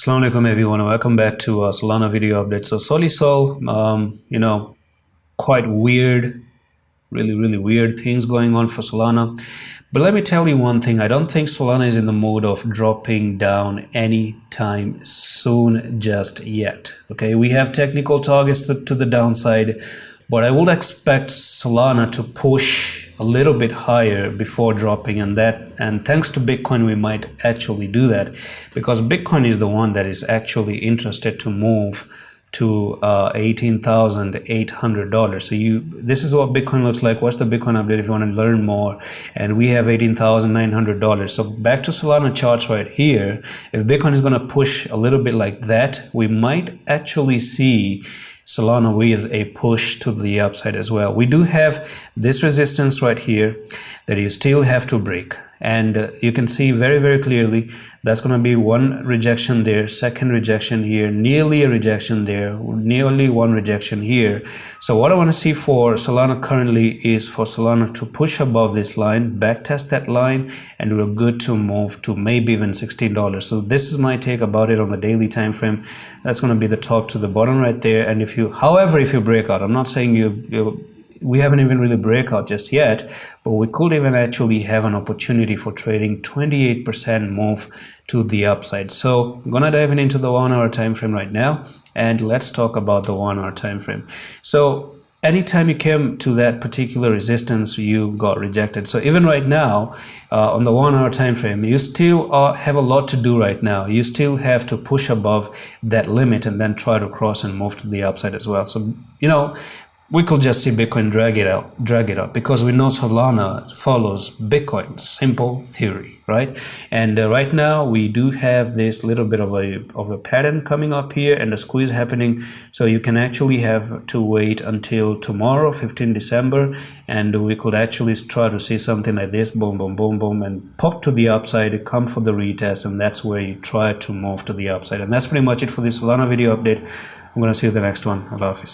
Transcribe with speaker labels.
Speaker 1: Assalamu alaikum everyone, welcome back to Solana video update. So Solisol, quite weird, really weird things going on for Solana. But let me tell you one thing, I don't think Solana is in the mode of dropping down anytime soon just yet. Okay, we have technical targets to the downside, but I would expect Solana to push a little bit higher before dropping, and thanks to Bitcoin we might actually do that, because Bitcoin is the one that is actually interested to move to $18,800. So this is what Bitcoin looks like. Watch the Bitcoin update if you want to learn more, and we have $18,900. so back to Solana charts right here. If Bitcoin is going to push a little bit like that, we might actually see Solana with a push to the upside as well. We do have this resistance right here that you still have to break, and you can see very clearly that's going to be one rejection there, second rejection here, nearly a rejection there, nearly one rejection here. So what I want to see for Solana currently is for Solana to push above this line, backtest that line, and we're good to move to maybe even $16. So this is my take about it on the daily time frame. That's going to be the top to the bottom right there. And if you break out, I'm not saying we haven't even really break out just yet, but we could even actually have an opportunity for trading 28% move to the upside. So I'm gonna dive into the 1 hour time frame right now, and let's talk about the 1 hour time frame. So anytime you came to that particular resistance, you got rejected. So even right now, on the 1 hour time frame, you still have a lot to do right now. You still have to push above that limit and then try to cross and move to the upside as well. So we could just see Bitcoin drag it up, because we know Solana follows Bitcoin, simple theory, right? And right now we do have this little bit of a pattern coming up here and a squeeze happening. So you can actually have to wait until tomorrow, 15 December, and we could actually try to see something like this, boom, and pop to the upside, come for the retest, and that's where you try to move to the upside. And that's pretty much it for this Solana video update. I'm gonna see you in the next one. Allah Hafiz.